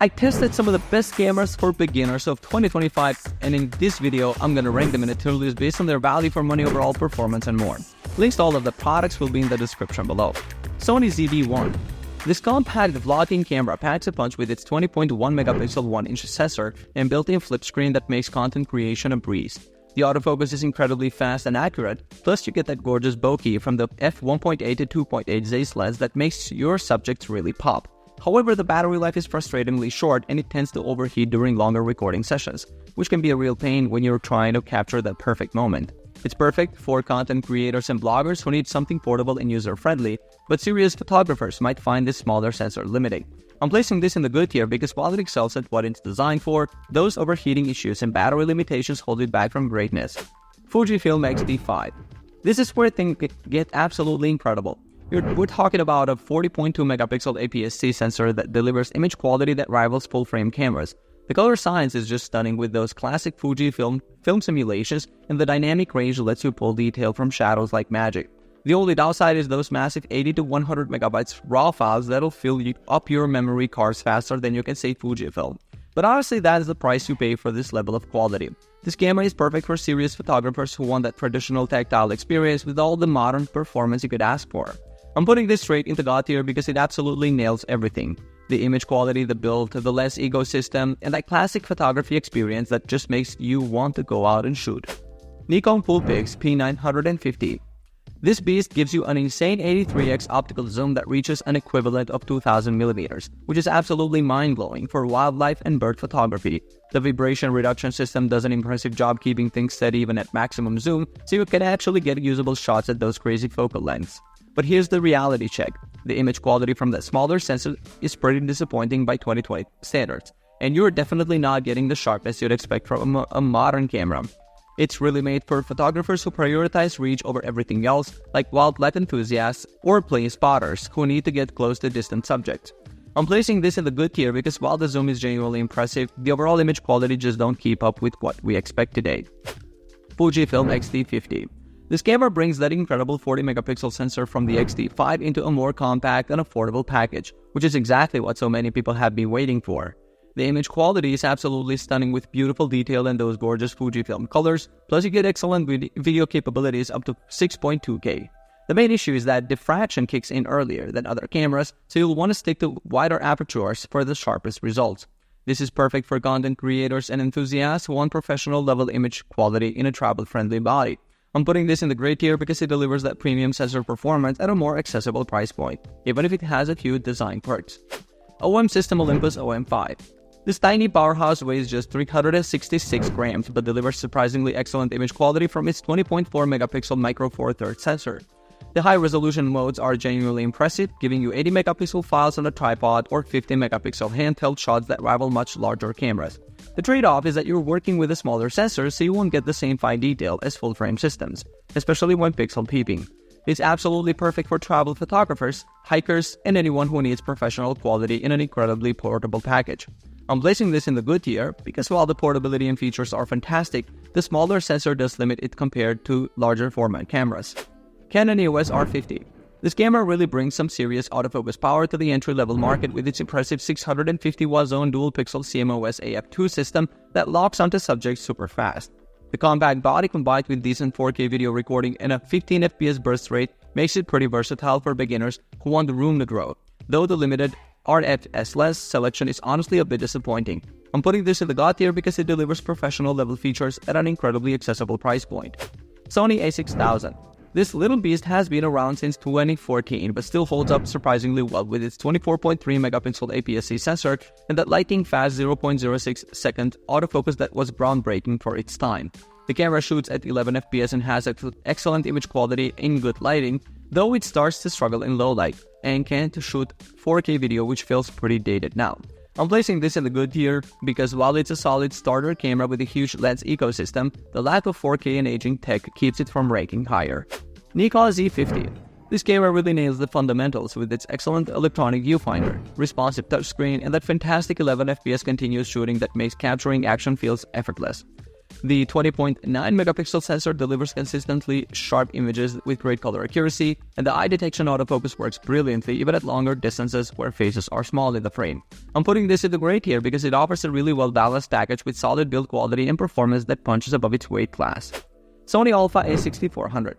I tested some of the best cameras for beginners of 2025, and in this video, I'm gonna rank them in a tier list based on their value for money, overall performance, and more. Links to all of the products will be in the description below. Sony ZV-1. This compact vlogging camera packs a punch with its 20.1 megapixel 1-inch sensor and built-in flip screen that makes content creation a breeze. The autofocus is incredibly fast and accurate, plus you get that gorgeous bokeh from the f1.8 to 2.8 Zeiss lens that makes your subjects really pop. However, the battery life is frustratingly short and it tends to overheat during longer recording sessions, which can be a real pain when you're trying to capture that perfect moment. It's perfect for content creators and bloggers who need something portable and user-friendly, but serious photographers might find this smaller sensor limiting. I'm placing this in the good tier because while it excels at what it's designed for, those overheating issues and battery limitations hold it back from greatness. Fujifilm X-T5. This is where things get absolutely incredible. We're talking about a 40.2 megapixel APS-C sensor that delivers image quality that rivals full-frame cameras. The color science is just stunning with those classic Fujifilm film simulations, and the dynamic range lets you pull detail from shadows like magic. The only downside is those massive 80 to 100 megabytes raw files that'll fill up your memory cards faster than you can say Fujifilm. But honestly, that is the price you pay for this level of quality. This camera is perfect for serious photographers who want that traditional tactile experience with all the modern performance you could ask for. I'm putting this straight into God tier because it absolutely nails everything. The image quality, the build, the less ecosystem, and that classic photography experience that just makes you want to go out and shoot. Nikon COOLPIX P950. This beast gives you an insane 83x optical zoom that reaches an equivalent of 2000mm, which is absolutely mind-blowing for wildlife and bird photography. The vibration reduction system does an impressive job keeping things steady even at maximum zoom, so you can actually get usable shots at those crazy focal lengths. But here's the reality check. The image quality from that smaller sensor is pretty disappointing by 2020 standards, and you're definitely not getting the sharpness you'd expect from a modern camera. It's really made for photographers who prioritize reach over everything else, like wildlife enthusiasts or plane spotters who need to get close to distant subjects. I'm placing this in the good tier because while the zoom is genuinely impressive, the overall image quality just don't keep up with what we expect today. Fujifilm X-T50. This camera brings that incredible 40 megapixel sensor from the X-T5 into a more compact and affordable package, which is exactly what so many people have been waiting for. The image quality is absolutely stunning with beautiful detail and those gorgeous Fujifilm colors, plus you get excellent video capabilities up to 6.2K. The main issue is that diffraction kicks in earlier than other cameras, so you'll want to stick to wider apertures for the sharpest results. This is perfect for content creators and enthusiasts who want professional level image quality in a travel-friendly body. I'm putting this in the great tier because it delivers that premium sensor performance at a more accessible price point, even if it has a few design quirks. OM System Olympus OM5. This tiny powerhouse weighs just 366 grams but delivers surprisingly excellent image quality from its 20.4 megapixel Micro Four Thirds sensor. The high-resolution modes are genuinely impressive, giving you 80 megapixel files on a tripod or 50 megapixel handheld shots that rival much larger cameras. The trade-off is that you're working with a smaller sensor, so you won't get the same fine detail as full-frame systems, especially when pixel peeping. It's absolutely perfect for travel photographers, hikers, and anyone who needs professional quality in an incredibly portable package. I'm placing this in the good tier because while the portability and features are fantastic, the smaller sensor does limit it compared to larger format cameras. Canon EOS R50. This camera really brings some serious autofocus power to the entry-level market with its impressive 650 watt zone dual-pixel CMOS AF2 system that locks onto subjects super fast. The compact body combined with decent 4K video recording and a 15 FPS burst rate makes it pretty versatile for beginners who want the room to grow, though the limited RFS-less selection is honestly a bit disappointing. I'm putting this in the God tier because it delivers professional level features at an incredibly accessible price point. Sony a6000. This little beast has been around since 2014 but still holds up surprisingly well with its 24.3 megapixel APS-C sensor and that lightning-fast 0.06 second autofocus that was groundbreaking for its time. The camera shoots at 11 FPS and has excellent image quality in good lighting, though it starts to struggle in low light and can't shoot 4K video, which feels pretty dated now. I'm placing this in the good tier because while it's a solid starter camera with a huge lens ecosystem, the lack of 4K and aging tech keeps it from ranking higher. Nikon Z50. This camera really nails the fundamentals with its excellent electronic viewfinder, responsive touchscreen, and that fantastic 11 FPS continuous shooting that makes capturing action feels effortless. The 20.9 megapixel sensor delivers consistently sharp images with great color accuracy, and the eye detection autofocus works brilliantly even at longer distances where faces are small in the frame. I'm putting this in the grade here because it offers a really well-balanced package with solid build quality and performance that punches above its weight class. Sony Alpha A6400.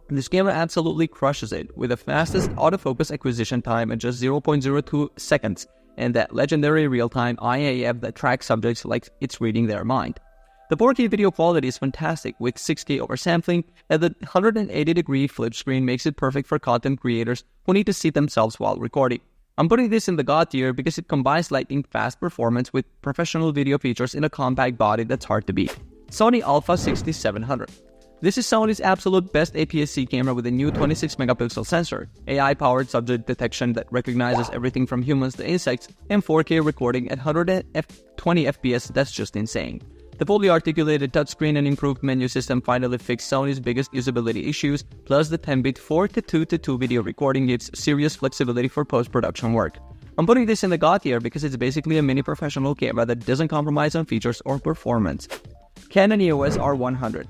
This camera absolutely crushes it with the fastest autofocus acquisition time at just 0.02 seconds and that legendary real-time IAF that tracks subjects like it's reading their mind. The 4K video quality is fantastic with 6K oversampling, and the 180-degree flip screen makes it perfect for content creators who need to see themselves while recording. I'm putting this in the God tier because it combines lightning-fast performance with professional video features in a compact body that's hard to beat. Sony Alpha 6700. This is Sony's absolute best APS-C camera with a new 26-megapixel sensor, AI-powered subject detection that recognizes everything from humans to insects, and 4K recording at 120 FPS that's just insane. The fully articulated touchscreen and improved menu system finally fixed Sony's biggest usability issues, plus the 10-bit 4:2:2 video recording gives serious flexibility for post-production work. I'm putting this in the God tier because it's basically a mini professional camera that doesn't compromise on features or performance. Canon EOS R50.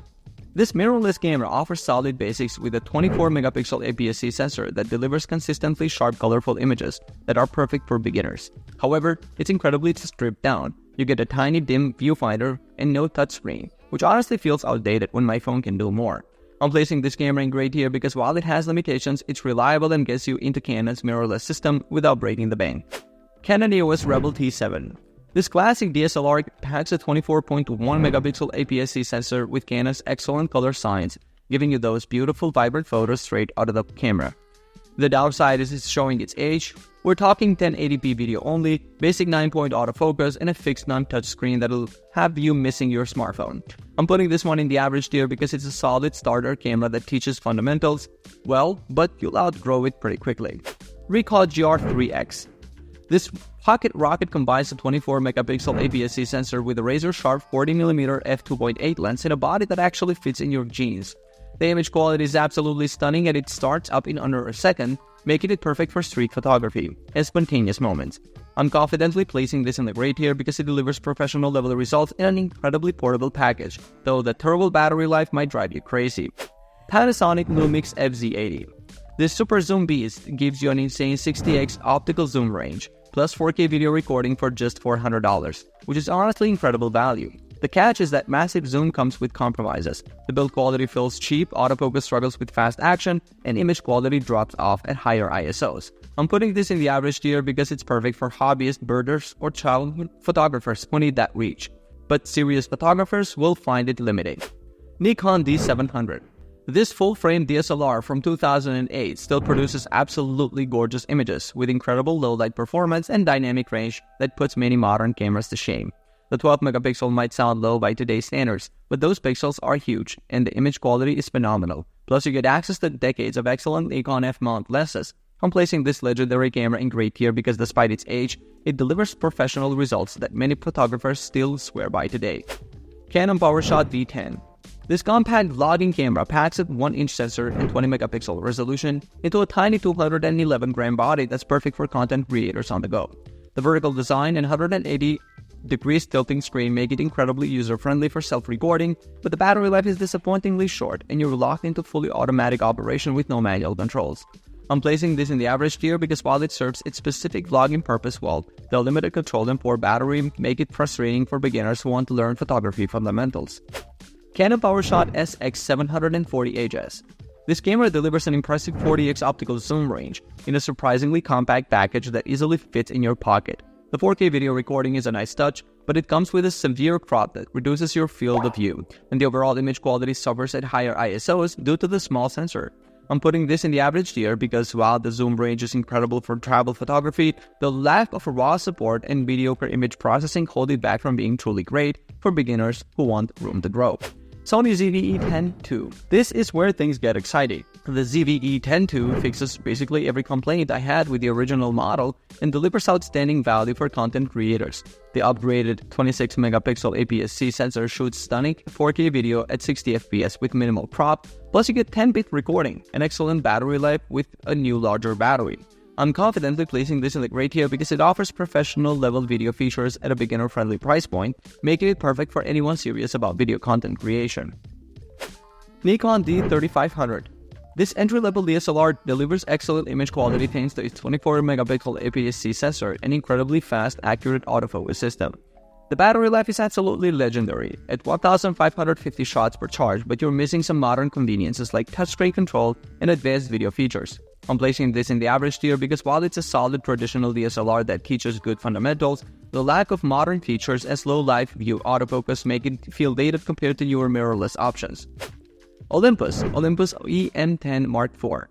This mirrorless camera offers solid basics with a 24-megapixel APS-C sensor that delivers consistently sharp, colorful images that are perfect for beginners. However, it's incredibly stripped down. You get a tiny dim viewfinder and no touchscreen, which honestly feels outdated when my phone can do more. I'm placing this camera in grade tier because while it has limitations, it's reliable and gets you into Canon's mirrorless system without breaking the bank. Canon EOS Rebel T7. This classic DSLR packs a 24.1 megapixel APS-C sensor with Canon's excellent color science, giving you those beautiful vibrant photos straight out of the camera. The downside is it's showing its age. We're talking 1080p video only, basic 9-point autofocus, and a fixed non-touch screen that'll have you missing your smartphone. I'm putting this one in the average tier because it's a solid starter camera that teaches fundamentals well, but you'll outgrow it pretty quickly. Ricoh GR3X. This pocket rocket combines a 24-megapixel APS-C sensor with a razor-sharp 40mm f2.8 lens and a body that actually fits in your jeans. The image quality is absolutely stunning and it starts up in under a second, making it perfect for street photography and spontaneous moments. I'm confidently placing this in the grade tier because it delivers professional level results in an incredibly portable package, though the terrible battery life might drive you crazy. Panasonic Lumix FZ80. This super zoom beast gives you an insane 60x optical zoom range, plus 4K video recording for just $400, which is honestly incredible value. The catch is that massive zoom comes with compromises. The build quality feels cheap, autofocus struggles with fast action, and image quality drops off at higher ISOs. I'm putting this in the average tier because it's perfect for hobbyists, birders, or child photographers who need that reach. But serious photographers will find it limiting. Nikon D700. This full-frame DSLR from 2008 still produces absolutely gorgeous images with incredible low-light performance and dynamic range that puts many modern cameras to shame. The 12-megapixel might sound low by today's standards, but those pixels are huge and the image quality is phenomenal. Plus you get access to decades of excellent Nikon F-mount lenses. I'm placing this legendary camera in grade tier because despite its age, it delivers professional results that many photographers still swear by today. Canon PowerShot V10. This compact vlogging camera packs a 1-inch sensor and 20-megapixel resolution into a tiny 211-gram body that's perfect for content creators on the go. The vertical design and 180 degrees tilting screen make it incredibly user-friendly for self-recording, but the battery life is disappointingly short and you're locked into fully automatic operation with no manual controls. I'm placing this in the average tier because while it serves its specific vlogging purpose well, the limited control and poor battery make it frustrating for beginners who want to learn photography fundamentals. Canon PowerShot SX740HS. This camera delivers an impressive 40x optical zoom range in a surprisingly compact package that easily fits in your pocket. The 4K video recording is a nice touch, but it comes with a severe crop that reduces your field of view, and the overall image quality suffers at higher ISOs due to the small sensor. I'm putting this in the average tier because while the zoom range is incredible for travel photography, the lack of raw support and mediocre image processing hold it back from being truly great for beginners who want room to grow. Sony ZV-E10 II. This is where things get exciting. The ZV-E10 II fixes basically every complaint I had with the original model and delivers outstanding value for content creators. The upgraded 26-megapixel APS-C sensor shoots stunning 4K video at 60 FPS with minimal crop, plus you get 10-bit recording, an excellent battery life with a new larger battery. I'm confidently placing this in the grade tier because it offers professional level video features at a beginner-friendly price point, making it perfect for anyone serious about video content creation. Nikon D3500. This entry-level DSLR delivers excellent image quality thanks to its 24-megapixel APS-C sensor and incredibly fast, accurate autofocus system. The battery life is absolutely legendary, at 1,550 shots per charge, but you're missing some modern conveniences like touchscreen control and advanced video features. I'm placing this in the average tier because while it's a solid traditional DSLR that features good fundamentals, the lack of modern features as low-light view autofocus make it feel dated compared to newer mirrorless options. Olympus EM10 Mark IV.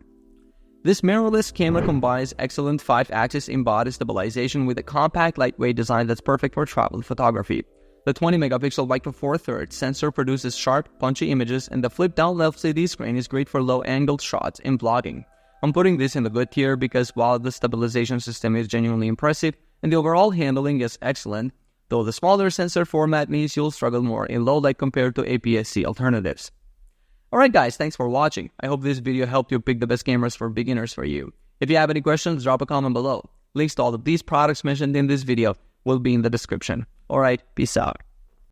This mirrorless camera combines excellent 5-axis in-body stabilization with a compact, lightweight design that's perfect for travel photography. The 20-megapixel Micro Four Thirds sensor produces sharp, punchy images, and the flip-down LCD screen is great for low-angled shots in vlogging. I'm putting this in the good tier because while the stabilization system is genuinely impressive and the overall handling is excellent, though the smaller sensor format means you'll struggle more in low light compared to APS-C alternatives. Alright guys, thanks for watching. I hope this video helped you pick the best cameras for beginners for you. If you have any questions, drop a comment below. Links to all of these products mentioned in this video will be in the description. Alright, peace out.